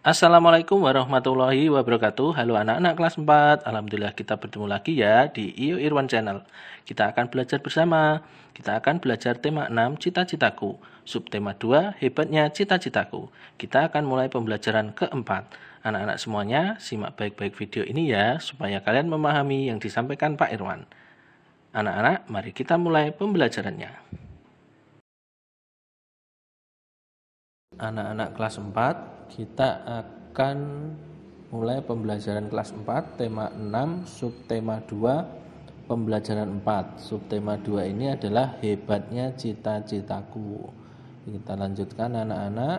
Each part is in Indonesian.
Assalamualaikum warahmatullahi wabarakatuh. Halo anak-anak kelas 4. Alhamdulillah kita bertemu lagi ya di Iyo Irwan Channel. Kita akan belajar bersama. Kita akan belajar tema 6 cita-citaku. Subtema 2 hebatnya cita-citaku. Kita akan mulai pembelajaran keempat. Anak-anak semuanya simak baik-baik video ini ya supaya kalian memahami yang disampaikan Pak Irwan. Anak-anak, mari kita mulai pembelajarannya. Anak-anak kelas 4, kita akan mulai pembelajaran kelas 4, tema 6, subtema 2, pembelajaran 4. Subtema 2 ini adalah hebatnya cita-citaku. Kita lanjutkan anak-anak.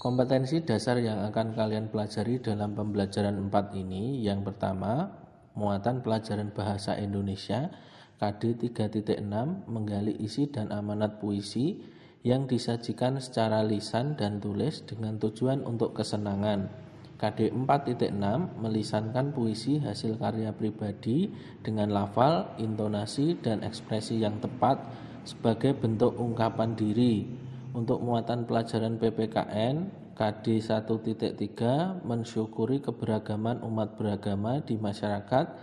Kompetensi dasar yang akan kalian pelajari dalam pembelajaran 4 ini, yang pertama, muatan pelajaran bahasa Indonesia, KD 3.6, menggali isi dan amanat puisi, yang disajikan secara lisan dan tulis dengan tujuan untuk kesenangan. KD 4.6 melisankan puisi hasil karya pribadi dengan lafal, intonasi, dan ekspresi yang tepat sebagai bentuk ungkapan diri. Untuk muatan pelajaran PPKN KD 1.3 mensyukuri keberagaman umat beragama di masyarakat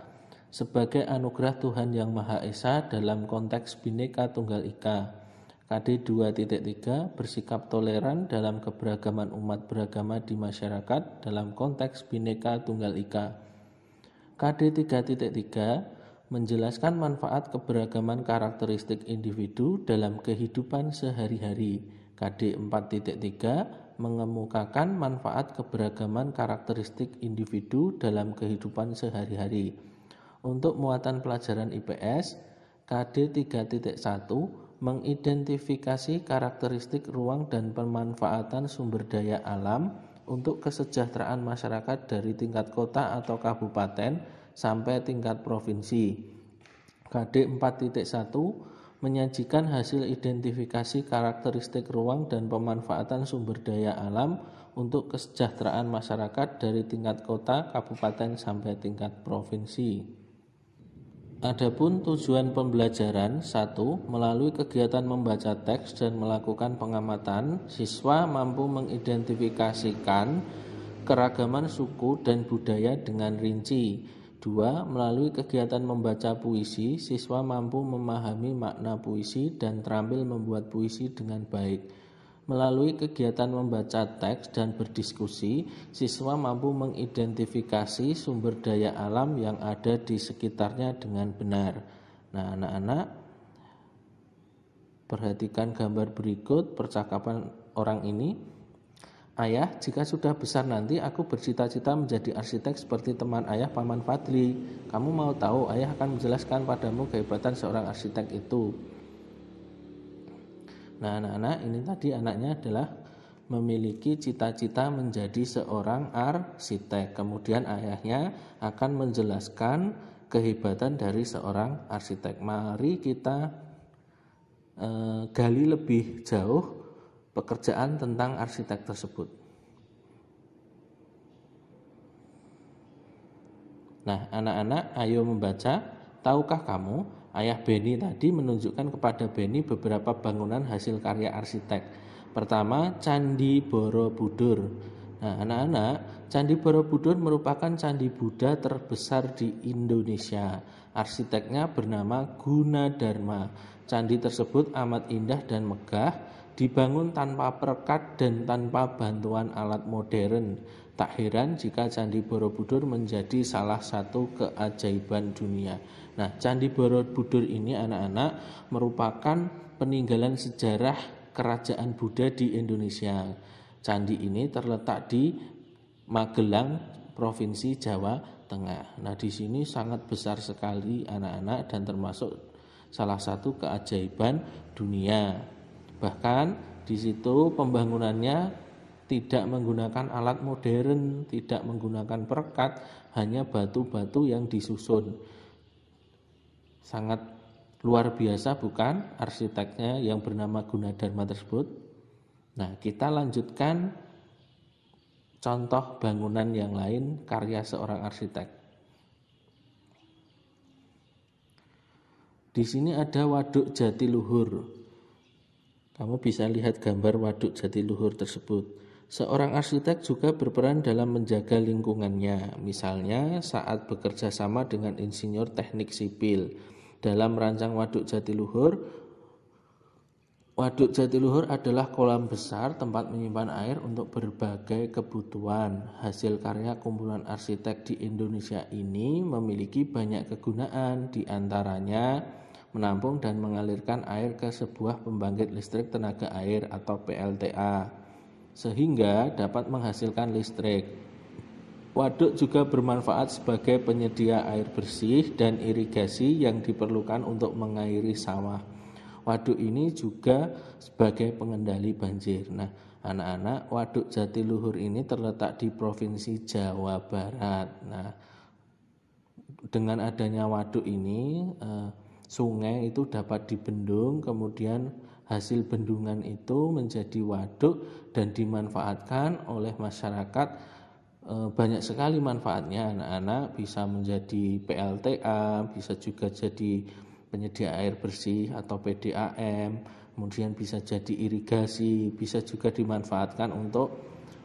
sebagai anugerah Tuhan Yang Maha Esa dalam konteks Bhinneka Tunggal Ika. KD 2.3 bersikap toleran dalam keberagaman umat beragama di masyarakat dalam konteks Bhinneka Tunggal Ika. KD 3.3 menjelaskan manfaat keberagaman karakteristik individu dalam kehidupan sehari-hari. KD 4.3 mengemukakan manfaat keberagaman karakteristik individu dalam kehidupan sehari-hari. Untuk muatan pelajaran IPS, KD 3.1 mengidentifikasi karakteristik ruang dan pemanfaatan sumber daya alam untuk kesejahteraan masyarakat dari tingkat kota atau kabupaten sampai tingkat provinsi. KD 4.1 menyajikan hasil identifikasi karakteristik ruang dan pemanfaatan sumber daya alam untuk kesejahteraan masyarakat dari tingkat kota, kabupaten sampai tingkat provinsi. Adapun tujuan pembelajaran 1. Melalui kegiatan membaca teks dan melakukan pengamatan, siswa mampu mengidentifikasikan keragaman suku dan budaya dengan rinci. 2. Melalui kegiatan membaca puisi, siswa mampu memahami makna puisi dan terampil membuat puisi dengan baik. Melalui kegiatan membaca teks dan berdiskusi, siswa mampu mengidentifikasi sumber daya alam yang ada di sekitarnya dengan benar. Nah, anak-anak, perhatikan gambar berikut percakapan orang ini. Ayah, jika sudah besar nanti aku bercita-cita menjadi arsitek seperti teman ayah Paman Fadli. Kamu mau tahu, ayah akan menjelaskan padamu kehebatan seorang arsitek itu. Nah, anak-anak, ini tadi anaknya adalah memiliki cita-cita menjadi seorang arsitek. Kemudian ayahnya akan menjelaskan kehebatan dari seorang arsitek. Mari kita gali lebih jauh pekerjaan tentang arsitek tersebut. Nah, anak-anak, ayo membaca. Tahukah kamu, Ayah Beni tadi menunjukkan kepada Beni beberapa bangunan hasil karya arsitek. Pertama, Candi Borobudur. Nah, anak-anak, Candi Borobudur merupakan candi Buddha terbesar di Indonesia. Arsiteknya bernama Gunadarma. Candi tersebut amat indah dan megah, dibangun tanpa perekat dan tanpa bantuan alat modern. Tak heran jika Candi Borobudur menjadi salah satu keajaiban dunia. Nah, Candi Borobudur ini anak-anak merupakan peninggalan sejarah kerajaan Buddha di Indonesia. Candi ini terletak di Magelang, Provinsi Jawa Tengah. Nah, di sini sangat besar sekali anak-anak dan termasuk salah satu keajaiban dunia. Bahkan di situ pembangunannya tidak menggunakan alat modern, tidak menggunakan perekat, hanya batu-batu yang disusun. Sangat luar biasa bukan arsiteknya yang bernama Gunadarma tersebut. Nah, kita lanjutkan contoh bangunan yang lain karya seorang arsitek. Di sini ada Waduk Jatiluhur. Kamu bisa lihat gambar waduk jatiluhur tersebut. Seorang arsitek juga berperan dalam menjaga lingkungannya, misalnya saat bekerja sama dengan insinyur teknik sipil. Dalam merancang waduk jatiluhur, waduk jatiluhur adalah kolam besar tempat menyimpan air untuk berbagai kebutuhan. Hasil karya kumpulan arsitek di Indonesia ini memiliki banyak kegunaan, di antaranya menampung dan mengalirkan air ke sebuah pembangkit listrik tenaga air atau PLTA, sehingga dapat menghasilkan listrik. Waduk juga bermanfaat sebagai penyedia air bersih dan irigasi yang diperlukan untuk mengairi sawah. Waduk ini juga sebagai pengendali banjir. Nah, anak-anak, waduk jatiluhur ini terletak di Provinsi Jawa Barat. Nah, dengan adanya waduk ini, sungai itu dapat dibendung, kemudian hasil bendungan itu menjadi waduk dan dimanfaatkan oleh masyarakat. Banyak sekali manfaatnya, anak-anak, bisa menjadi PLTA, bisa juga jadi penyedia air bersih atau PDAM, kemudian bisa jadi irigasi, bisa juga dimanfaatkan untuk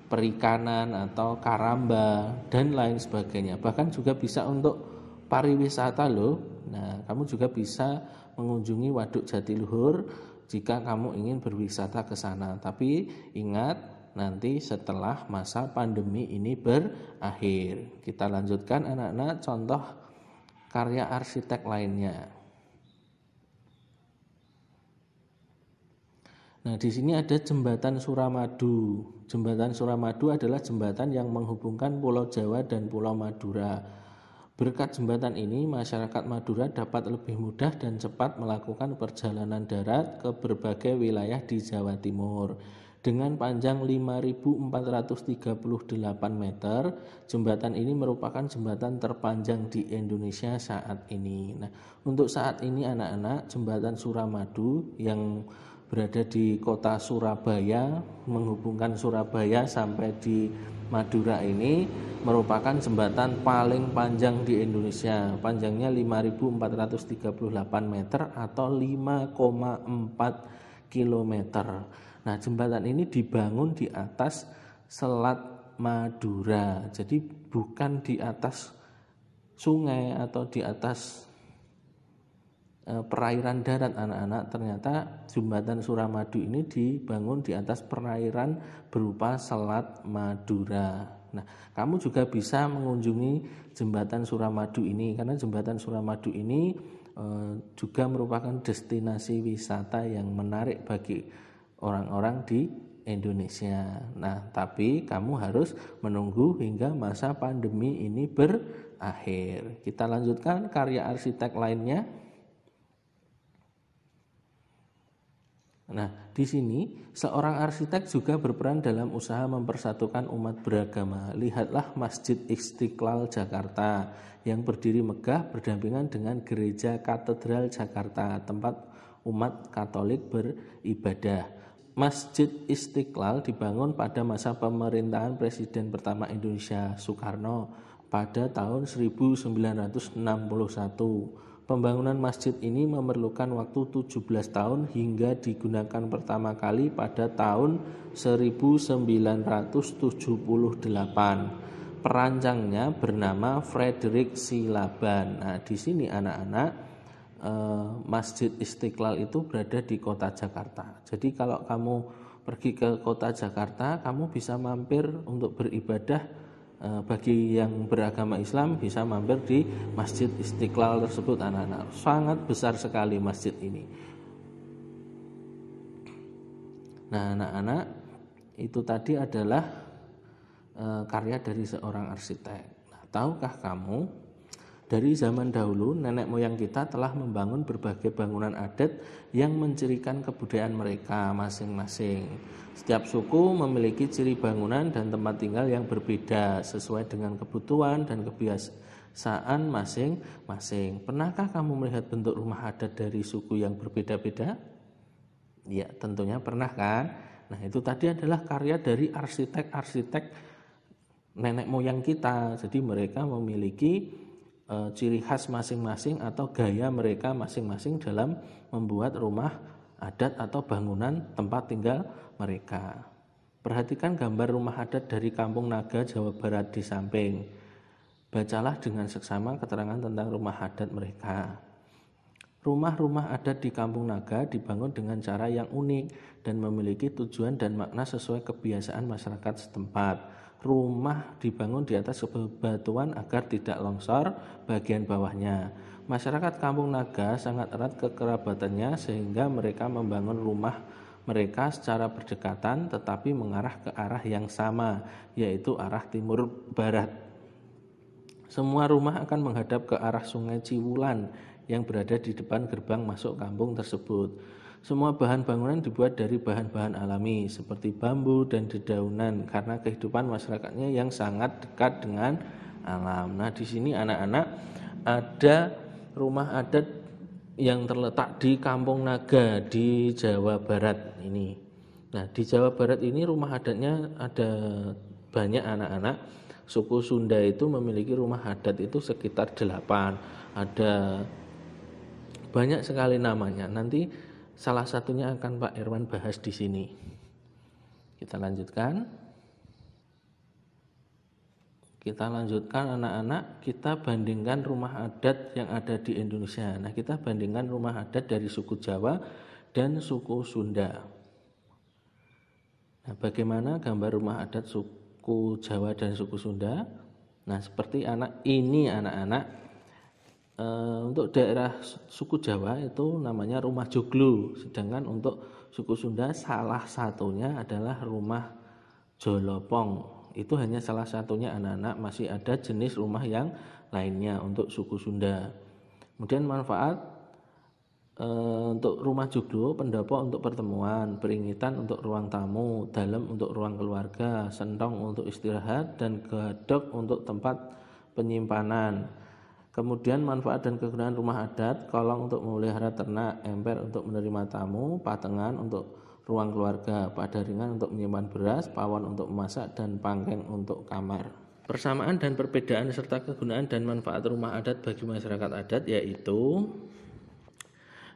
perikanan atau karamba dan lain sebagainya. Bahkan juga bisa untuk pariwisata loh. Nah, kamu juga bisa mengunjungi waduk jatiluhur jika kamu ingin berwisata ke sana. Tapi ingat, nanti setelah masa pandemi ini berakhir. Kita lanjutkan anak-anak contoh karya arsitek lainnya. Nah, di sini ada jembatan Suramadu. Jembatan Suramadu adalah jembatan yang menghubungkan Pulau Jawa dan Pulau Madura. Berkat jembatan ini, masyarakat Madura dapat lebih mudah dan cepat melakukan perjalanan darat ke berbagai wilayah di Jawa Timur. Dengan panjang 5.438 meter, jembatan ini merupakan jembatan terpanjang di Indonesia saat ini. Nah, untuk saat ini anak-anak, jembatan Suramadu yang berada di kota Surabaya, menghubungkan Surabaya sampai di Madura ini merupakan jembatan paling panjang di Indonesia. Panjangnya 5.438 meter atau 5,4 kilometer. Nah, jembatan ini dibangun di atas Selat Madura. Jadi bukan di atas sungai atau di atas perairan darat, anak-anak. Ternyata jembatan Suramadu ini dibangun di atas perairan berupa Selat Madura. Nah, kamu juga bisa mengunjungi jembatan Suramadu ini karena jembatan Suramadu ini juga merupakan destinasi wisata yang menarik bagi orang-orang di Indonesia. Nah, tapi kamu harus menunggu hingga masa pandemi ini berakhir. Kita lanjutkan karya arsitek lainnya. Nah, di sini seorang arsitek juga berperan dalam usaha mempersatukan umat beragama. Lihatlah Masjid Istiqlal Jakarta yang berdiri megah berdampingan dengan Gereja Katedral Jakarta, tempat umat Katolik beribadah. Masjid Istiqlal dibangun pada masa pemerintahan Presiden pertama Indonesia, Soekarno, pada tahun 1961. Pembangunan masjid ini memerlukan waktu 17 tahun hingga digunakan pertama kali pada tahun 1978. Perancangnya bernama Frederick Silaban. Nah, di sini anak-anak, Masjid Istiqlal itu berada di kota Jakarta. Jadi kalau kamu pergi ke kota Jakarta, kamu bisa mampir untuk beribadah. Bagi yang beragama Islam bisa mampir di Masjid Istiqlal tersebut, anak-anak. Sangat besar sekali masjid ini. Nah, anak-anak, itu tadi adalah karya dari seorang arsitek. Nah, tahukah kamu, dari zaman dahulu nenek moyang kita telah membangun berbagai bangunan adat yang mencirikan kebudayaan mereka masing-masing. Setiap suku memiliki ciri bangunan dan tempat tinggal yang berbeda sesuai dengan kebutuhan dan kebiasaan masing-masing. Pernahkah kamu melihat bentuk rumah adat dari suku yang berbeda-beda? Ya, tentunya pernah kan? Nah, itu tadi adalah karya dari arsitek-arsitek nenek moyang kita. Jadi mereka memiliki ciri khas masing-masing atau gaya mereka masing-masing dalam membuat rumah adat atau bangunan tempat tinggal mereka. Perhatikan gambar rumah adat dari Kampung Naga, Jawa Barat di samping. Bacalah dengan seksama keterangan tentang rumah adat mereka. Rumah-rumah adat di Kampung Naga dibangun dengan cara yang unik dan memiliki tujuan dan makna sesuai kebiasaan masyarakat setempat. Rumah dibangun di atas bebatuan agar tidak longsor bagian bawahnya. Masyarakat Kampung Naga sangat erat kekerabatannya sehingga mereka membangun rumah mereka secara berdekatan tetapi mengarah ke arah yang sama, yaitu arah timur barat. Semua rumah akan menghadap ke arah Sungai Ciwulan yang berada di depan gerbang masuk kampung tersebut. Semua bahan bangunan dibuat dari bahan-bahan alami seperti bambu dan dedaunan karena kehidupan masyarakatnya yang sangat dekat dengan alam. Nah, di sini anak-anak ada rumah adat yang terletak di Kampung Naga di Jawa Barat ini. Nah, di Jawa Barat ini rumah adatnya ada banyak anak-anak. Suku Sunda itu memiliki rumah adat itu sekitar 8. Ada banyak sekali namanya. Nanti salah satunya akan Pak Irwan bahas di sini. Kita lanjutkan. Anak-anak, kita bandingkan rumah adat yang ada di Indonesia. Nah, kita bandingkan rumah adat dari suku Jawa dan suku Sunda. Nah, bagaimana gambar rumah adat suku Jawa dan suku Sunda? Nah, seperti anak-anak. Untuk daerah suku Jawa itu namanya rumah joglo, sedangkan untuk suku Sunda salah satunya adalah rumah jolopong. Itu hanya salah satunya anak-anak, masih ada jenis rumah yang lainnya untuk suku Sunda. Kemudian manfaat untuk rumah joglo, pendopo untuk pertemuan, peringitan untuk ruang tamu, dalem untuk ruang keluarga, sentong untuk istirahat, dan gadok untuk tempat penyimpanan. Kemudian manfaat dan kegunaan rumah adat, kolong untuk memelihara ternak, emper untuk menerima tamu, patengan untuk ruang keluarga, padaringan untuk menyimpan beras, pawon untuk memasak, dan pangkeng untuk kamar. Persamaan dan perbedaan serta kegunaan dan manfaat rumah adat bagi masyarakat adat yaitu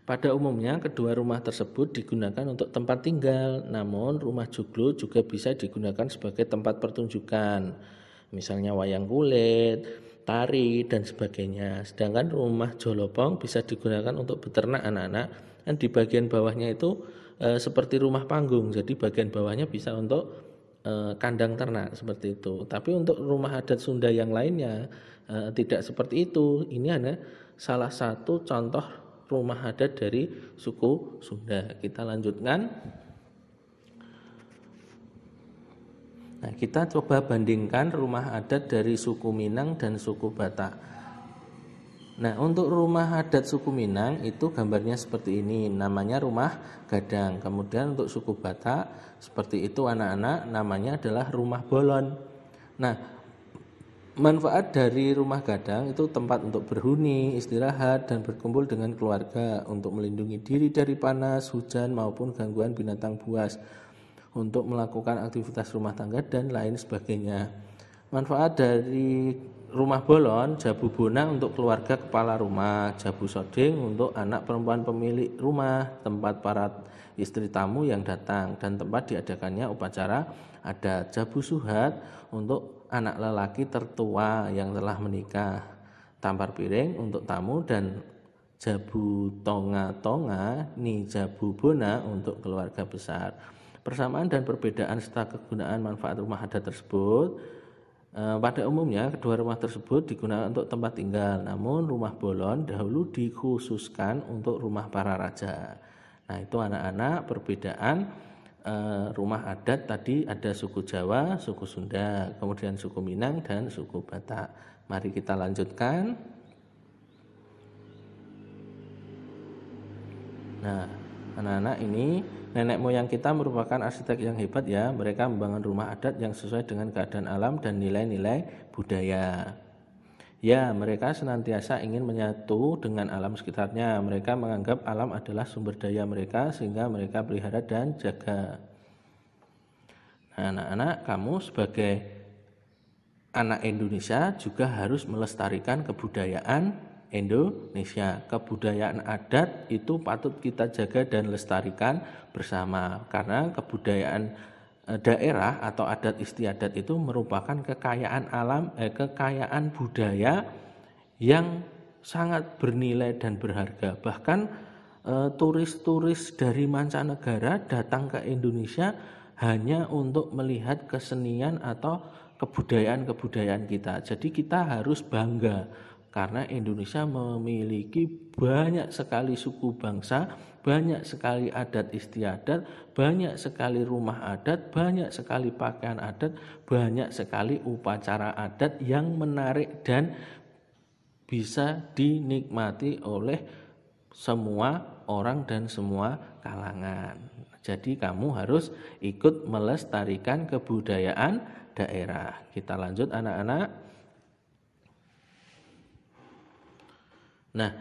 pada umumnya kedua rumah tersebut digunakan untuk tempat tinggal, namun rumah joglo juga bisa digunakan sebagai tempat pertunjukan, misalnya wayang kulit, tari, dan sebagainya. Sedangkan rumah jolopong bisa digunakan untuk beternak anak-anak, dan di bagian bawahnya itu seperti rumah panggung, jadi bagian bawahnya bisa untuk kandang ternak seperti itu. Tapi untuk rumah adat Sunda yang lainnya tidak seperti itu. Ini hanya salah satu contoh rumah adat dari suku Sunda. Kita lanjutkan. Nah, kita coba bandingkan rumah adat dari suku Minang dan suku Batak. Nah, untuk rumah adat suku Minang itu gambarnya seperti ini, namanya rumah gadang. Kemudian untuk suku Batak seperti itu anak-anak, namanya adalah rumah bolon. Nah, manfaat dari rumah gadang itu tempat untuk berhuni, istirahat, dan berkumpul dengan keluarga untuk melindungi diri dari panas, hujan, maupun gangguan binatang buas, untuk melakukan aktivitas rumah tangga dan lain sebagainya. Manfaat dari rumah bolon, jabu bona untuk keluarga kepala rumah, jabu soding untuk anak perempuan pemilik rumah, tempat para istri tamu yang datang, dan tempat diadakannya upacara adat. Jabu suhat untuk anak lelaki tertua yang telah menikah, tampar piring untuk tamu, dan jabu tonga-tonga ni jabu bona untuk keluarga besar. Persamaan dan perbedaan serta kegunaan manfaat rumah adat tersebut, pada umumnya kedua rumah tersebut digunakan untuk tempat tinggal, namun rumah bolon dahulu dikhususkan untuk rumah para raja. Nah, itu anak-anak perbedaan rumah adat tadi ada suku Jawa, suku Sunda, kemudian suku Minang dan suku Batak. Mari kita lanjutkan. Nah, anak-anak, ini nenek moyang kita merupakan arsitek yang hebat ya. Mereka membangun rumah adat yang sesuai dengan keadaan alam dan nilai-nilai budaya. Ya, mereka senantiasa ingin menyatu dengan alam sekitarnya. Mereka menganggap alam adalah sumber daya mereka sehingga mereka pelihara dan jaga. Nah, anak-anak, kamu sebagai anak Indonesia juga harus melestarikan kebudayaan Indonesia. Kebudayaan adat itu patut kita jaga dan lestarikan bersama, karena kebudayaan daerah atau adat istiadat itu merupakan kekayaan budaya yang sangat bernilai dan berharga. Bahkan turis-turis dari mancanegara datang ke Indonesia hanya untuk melihat kesenian atau kebudayaan kita. Jadi kita harus bangga karena Indonesia memiliki banyak sekali suku bangsa, banyak sekali adat istiadat, banyak sekali rumah adat, banyak sekali pakaian adat, banyak sekali upacara adat yang menarik dan bisa dinikmati oleh semua orang dan semua kalangan. Jadi kamu harus ikut melestarikan kebudayaan daerah. Kita lanjut anak-anak. Nah,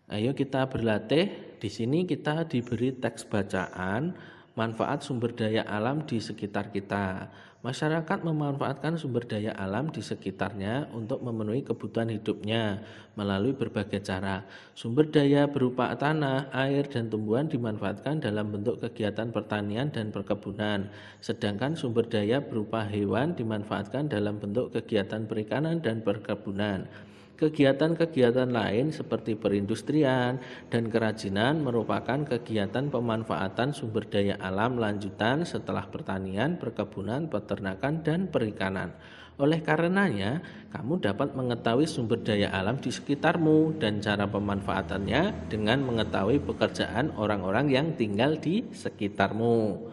ayo kita berlatih. Di sini kita diberi teks bacaan, manfaat sumber daya alam di sekitar kita. Masyarakat memanfaatkan sumber daya alam di sekitarnya untuk memenuhi kebutuhan hidupnya melalui berbagai cara. Sumber daya berupa tanah, air, dan tumbuhan dimanfaatkan dalam bentuk kegiatan pertanian dan perkebunan. Sedangkan sumber daya berupa hewan dimanfaatkan dalam bentuk kegiatan perikanan dan perkebunan. Kegiatan-kegiatan lain seperti perindustrian dan kerajinan merupakan kegiatan pemanfaatan sumber daya alam lanjutan setelah pertanian, perkebunan, peternakan, dan perikanan. Oleh karenanya, kamu dapat mengetahui sumber daya alam di sekitarmu dan cara pemanfaatannya dengan mengetahui pekerjaan orang-orang yang tinggal di sekitarmu.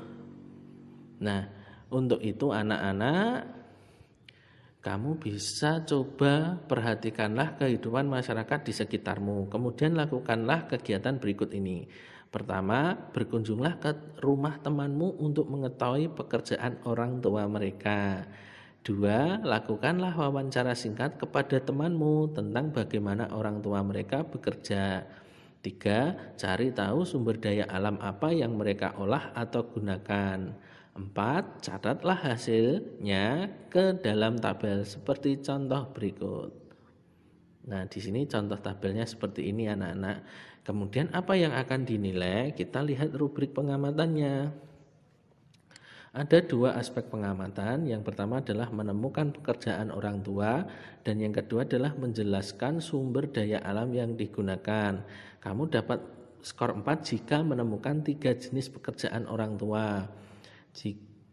Nah, untuk itu anak-anak, kamu bisa coba perhatikanlah kehidupan masyarakat di sekitarmu. Kemudian lakukanlah kegiatan berikut ini. Pertama, berkunjunglah ke rumah temanmu untuk mengetahui pekerjaan orang tua mereka. 2, lakukanlah wawancara singkat kepada temanmu tentang bagaimana orang tua mereka bekerja. 3, cari tahu sumber daya alam apa yang mereka olah atau gunakan. 4, catatlah hasilnya ke dalam tabel seperti contoh berikut. Nah, di sini contoh tabelnya seperti ini anak-anak. Kemudian apa yang akan dinilai? Kita lihat rubrik pengamatannya. Ada 2 aspek pengamatan. Yang pertama adalah menemukan pekerjaan orang tua dan yang kedua adalah menjelaskan sumber daya alam yang digunakan. Kamu dapat skor 4 jika menemukan 3 jenis pekerjaan orang tua.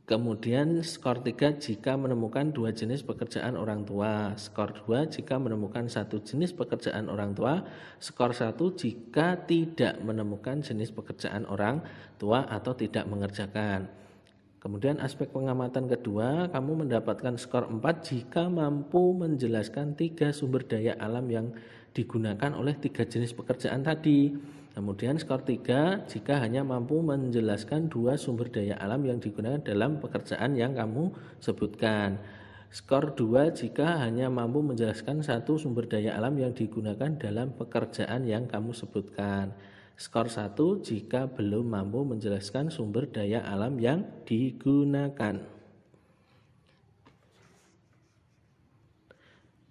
Kemudian skor 3 jika menemukan 2 jenis pekerjaan orang tua. Skor 2 jika menemukan 1 jenis pekerjaan orang tua. Skor 1 jika tidak menemukan jenis pekerjaan orang tua atau tidak mengerjakan. Kemudian aspek pengamatan kedua, kamu mendapatkan skor 4 jika mampu menjelaskan 3 sumber daya alam yang digunakan oleh 3 jenis pekerjaan tadi. Kemudian skor 3 jika hanya mampu menjelaskan 2 sumber daya alam yang digunakan dalam pekerjaan yang kamu sebutkan. Skor 2 jika hanya mampu menjelaskan 1 sumber daya alam yang digunakan dalam pekerjaan yang kamu sebutkan. Skor 1 jika belum mampu menjelaskan sumber daya alam yang digunakan.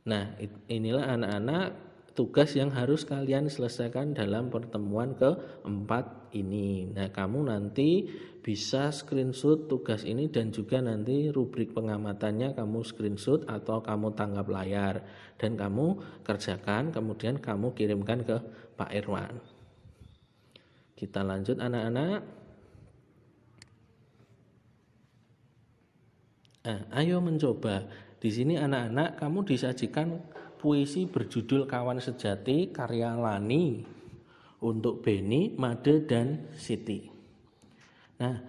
Nah, inilah anak-anak tugas yang harus kalian selesaikan dalam pertemuan keempat ini. Nah, kamu nanti bisa screenshot tugas ini dan juga nanti rubrik pengamatannya kamu screenshot atau kamu tangkap layar dan kamu kerjakan, kemudian kamu kirimkan ke Pak Irwan. Kita lanjut anak-anak. Ayo mencoba. Di sini anak-anak kamu disajikan puisi berjudul Kawan Sejati karya Lani untuk Beni, Made, dan Siti. Nah,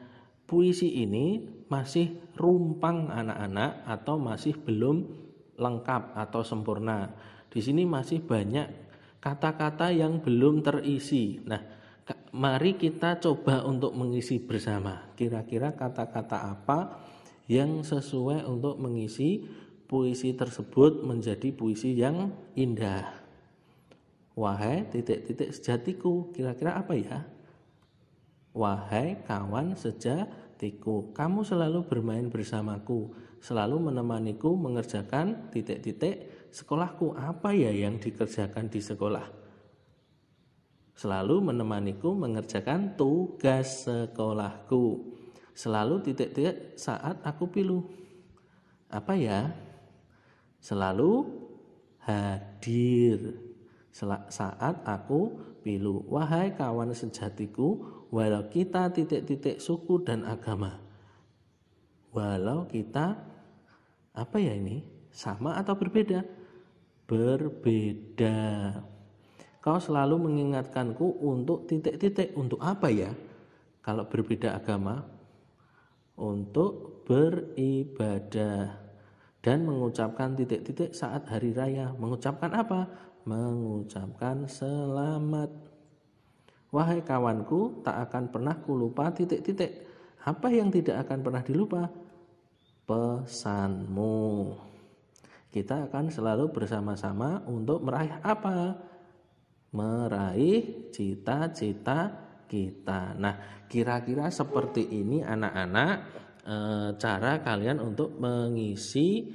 puisi ini masih rumpang anak-anak atau masih belum lengkap atau sempurna. Di sini masih banyak kata-kata yang belum terisi. Nah, mari kita coba untuk mengisi bersama. Kira-kira kata-kata apa yang sesuai untuk mengisi puisi tersebut menjadi puisi yang indah. Wahai titik-titik sejatiku, kira-kira apa ya? Wahai kawan sejatiku, kamu selalu bermain bersamaku, selalu menemaniku mengerjakan titik-titik sekolahku. Apa ya yang dikerjakan di sekolah? Selalu menemaniku mengerjakan tugas sekolahku. Selalu titik-titik saat aku pilu. Apa ya? Selalu hadir saat aku pilu. Wahai kawan sejatiku, walau kita titik-titik suku dan agama. Walau kita, apa ya ini? Sama atau berbeda? Berbeda. Kau selalu mengingatkanku untuk titik-titik. Untuk apa ya? Kalau berbeda agama, untuk beribadah dan mengucapkan titik-titik saat hari raya. Mengucapkan apa? Mengucapkan selamat. Wahai kawanku, tak akan pernah kulupa titik-titik. Apa yang tidak akan pernah dilupa? Pesanmu. Kita akan selalu bersama-sama untuk meraih apa? Meraih cita-cita kita. Nah, kira-kira seperti ini anak-anak cara kalian untuk mengisi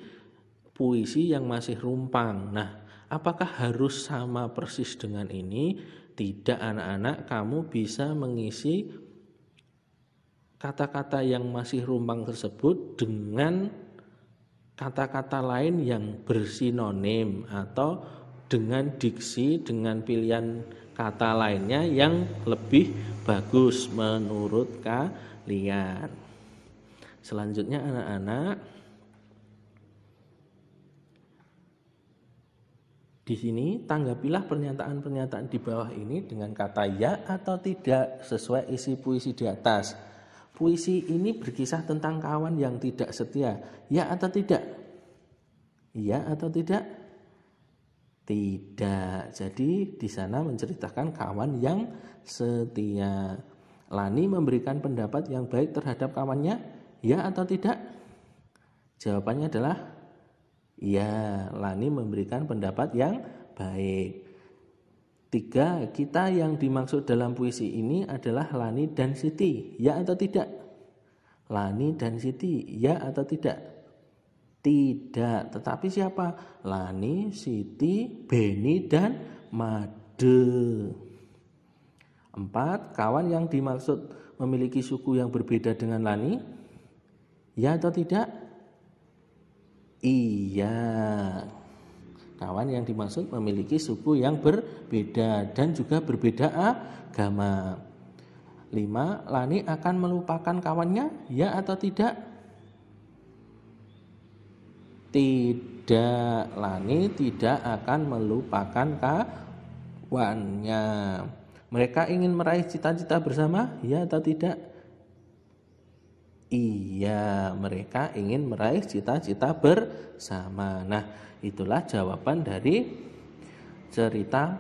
puisi yang masih rumpang. Nah, apakah harus sama persis dengan ini? Tidak anak-anak, kamu bisa mengisi kata-kata yang masih rumpang tersebut dengan kata-kata lain yang bersinonim atau dengan diksi, dengan pilihan kata lainnya yang lebih bagus menurut kalian. Selanjutnya anak-anak, di sini tanggapilah pernyataan-pernyataan di bawah ini dengan kata ya atau tidak sesuai isi puisi di atas. Puisi ini berkisah tentang kawan yang tidak setia. Ya atau tidak? Ya atau tidak? Tidak. Jadi di sana menceritakan kawan yang setia. Lani memberikan pendapat yang baik terhadap kawannya, ya atau tidak? Jawabannya adalah ya. Lani memberikan pendapat yang baik. 3. Kita yang dimaksud dalam puisi ini adalah Lani dan Siti, ya atau tidak? Lani dan Siti, ya atau tidak? Tidak, tetapi siapa? Lani, Siti, Beni, dan Made. 4. Kawan yang dimaksud memiliki suku yang berbeda dengan Lani, ya atau tidak? Iya. Kawan yang dimaksud memiliki suku yang berbeda dan juga berbeda agama. 5. Lani akan melupakan kawannya, ya atau tidak? Tidak, Lani tidak akan melupakan kawannya. Mereka ingin meraih cita-cita bersama, ya atau tidak? Iya, mereka ingin meraih cita-cita bersama. Nah, itulah jawaban dari cerita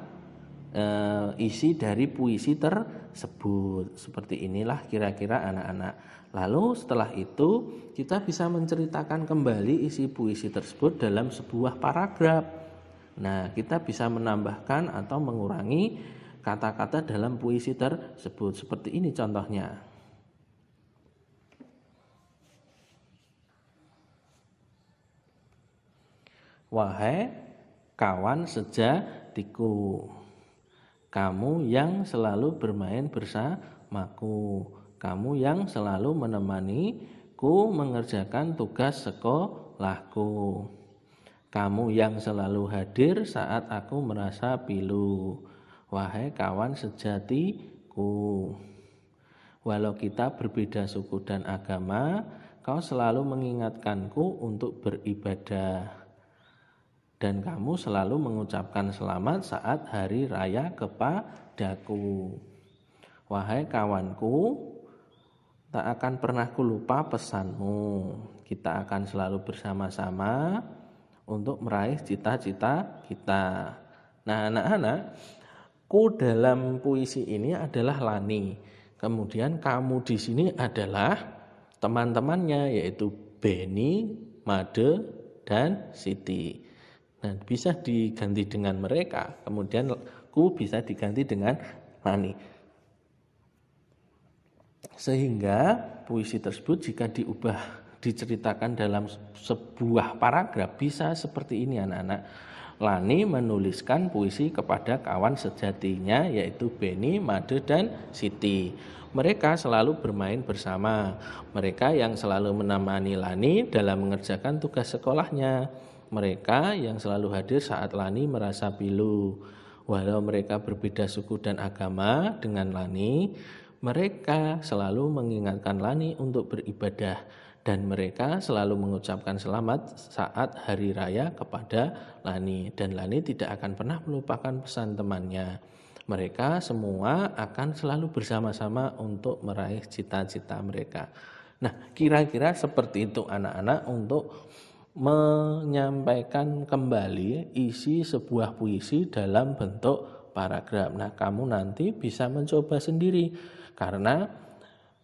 isi dari puisi tersebut. Seperti inilah kira-kira anak-anak. Lalu setelah itu kita bisa menceritakan kembali isi puisi tersebut dalam sebuah paragraf. Nah, kita bisa menambahkan atau mengurangi kata-kata dalam puisi tersebut. Seperti ini contohnya. Wahai kawan sejatiku, kamu yang selalu bermain bersamaku, kamu yang selalu menemaniku mengerjakan tugas sekolahku, kamu yang selalu hadir saat aku merasa pilu. Wahai kawan sejatiku, walau kita berbeda suku dan agama, kau selalu mengingatkanku untuk beribadah. Dan kamu selalu mengucapkan selamat saat hari raya kepadaku. Wahai kawanku, tak akan pernah kulupa pesanmu. Kita akan selalu bersama-sama untuk meraih cita-cita kita. Nah, anak-anak, ku dalam puisi ini adalah Lani. Kemudian kamu di sini adalah teman-temannya, yaitu Beni, Made, dan Siti. Nah, bisa diganti dengan mereka. Kemudian ku bisa diganti dengan Lani. Sehingga puisi tersebut jika diubah diceritakan dalam sebuah paragraf bisa seperti ini anak-anak. Lani menuliskan puisi kepada kawan sejatinya yaitu Beni, Made, dan Siti. Mereka selalu bermain bersama. Mereka yang selalu menemani Lani dalam mengerjakan tugas sekolahnya. Mereka yang selalu hadir saat Lani merasa pilu. Walau mereka berbeda suku dan agama dengan Lani, mereka selalu mengingatkan Lani untuk beribadah dan mereka selalu mengucapkan selamat saat hari raya kepada Lani dan Lani tidak akan pernah melupakan pesan temannya. Mereka semua akan selalu bersama-sama untuk meraih cita-cita mereka. Nah, kira-kira seperti itu anak-anak untuk menyampaikan kembali isi sebuah puisi dalam bentuk paragraf. Nah, kamu nanti bisa mencoba sendiri. Karena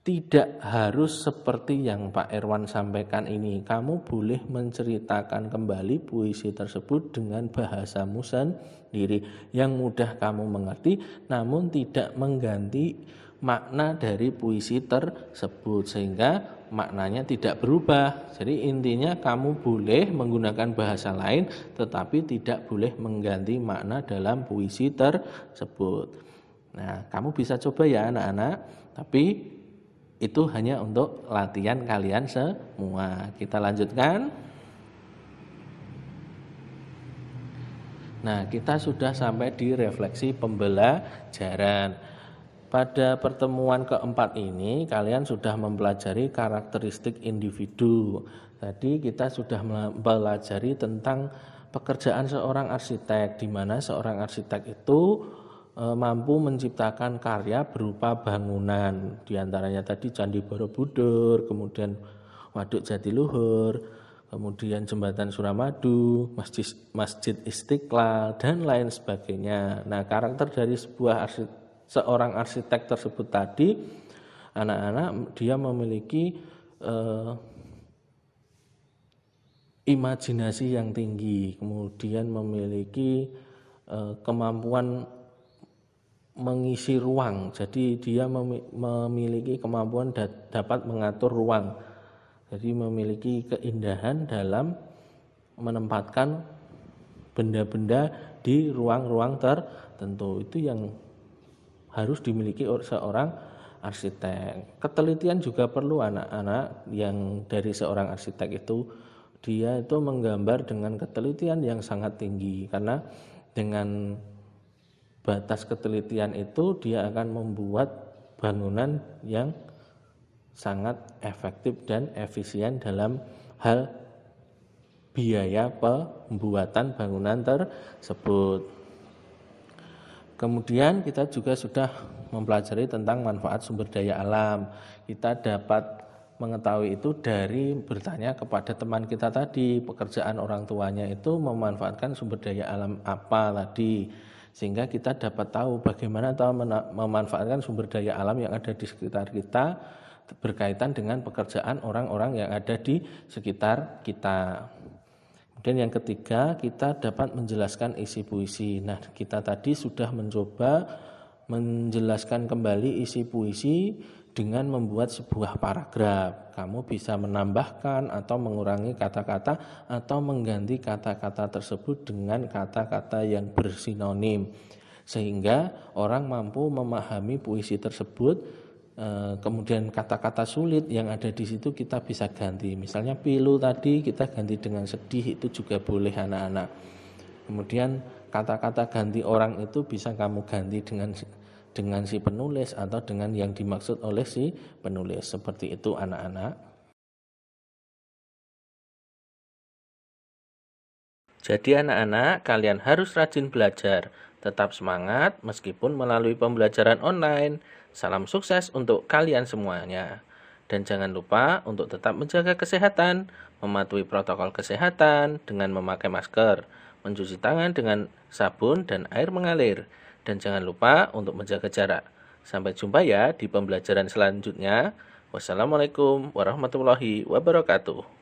tidak harus seperti yang Pak Erwan sampaikan ini. Kamu boleh menceritakan kembali puisi tersebut dengan bahasamu sendiri yang mudah kamu mengerti, namun tidak mengganti makna dari puisi tersebut sehingga maknanya tidak berubah. Jadi intinya kamu boleh menggunakan bahasa lain tetapi tidak boleh mengganti makna dalam puisi tersebut. Nah, kamu bisa coba ya anak-anak, tapi itu hanya untuk latihan kalian semua. Kita lanjutkan. Nah, kita sudah sampai di refleksi pembelajaran. Pada pertemuan keempat ini, kalian sudah mempelajari karakteristik individu. Tadi kita sudah mempelajari tentang pekerjaan seorang arsitek, di mana seorang arsitek itu mampu menciptakan karya berupa bangunan, diantaranya tadi Candi Borobudur, kemudian Waduk Jatiluhur, kemudian Jembatan Suramadu, Masjid Istiqlal, dan lain sebagainya. Nah, karakter dari seorang arsitek tersebut tadi, anak-anak, dia memiliki imajinasi yang tinggi, kemudian memiliki kemampuan mengisi ruang. Jadi dia memiliki kemampuan dapat mengatur ruang. Jadi memiliki keindahan dalam menempatkan benda-benda di ruang-ruang tertentu. Itu yang harus dimiliki seorang arsitek. Ketelitian juga perlu anak-anak yang dari seorang arsitek itu. Dia itu menggambar dengan ketelitian yang sangat tinggi karena dengan batas ketelitian itu dia akan membuat bangunan yang sangat efektif dan efisien dalam hal biaya pembuatan bangunan tersebut. Kemudian kita juga sudah mempelajari tentang manfaat sumber daya alam. Kita dapat mengetahui itu dari bertanya kepada teman kita tadi, pekerjaan orang tuanya itu memanfaatkan sumber daya alam apa tadi. Sehingga kita dapat tahu bagaimana memanfaatkan sumber daya alam yang ada di sekitar kita berkaitan dengan pekerjaan orang-orang yang ada di sekitar kita. Kemudian yang ketiga, kita dapat menjelaskan isi puisi. Nah, kita tadi sudah mencoba menjelaskan kembali isi puisi dengan membuat sebuah paragraf. Kamu bisa menambahkan atau mengurangi kata-kata atau mengganti kata-kata tersebut dengan kata-kata yang bersinonim sehingga orang mampu memahami puisi tersebut. Kemudian kata-kata sulit yang ada di situ kita bisa ganti. Misalnya pilu tadi kita ganti dengan sedih, itu juga boleh anak-anak. Kemudian kata-kata ganti orang itu bisa kamu ganti dengan si penulis atau dengan yang dimaksud oleh si penulis. Seperti itu anak-anak. Jadi anak-anak, kalian harus rajin belajar, tetap semangat meskipun melalui pembelajaran online. Salam sukses untuk kalian semuanya. Dan jangan lupa untuk tetap menjaga kesehatan, mematuhi protokol kesehatan dengan memakai masker, mencuci tangan dengan sabun dan air mengalir. Dan jangan lupa untuk menjaga jarak. Sampai jumpa ya di pembelajaran selanjutnya. Wassalamualaikum warahmatullahi wabarakatuh.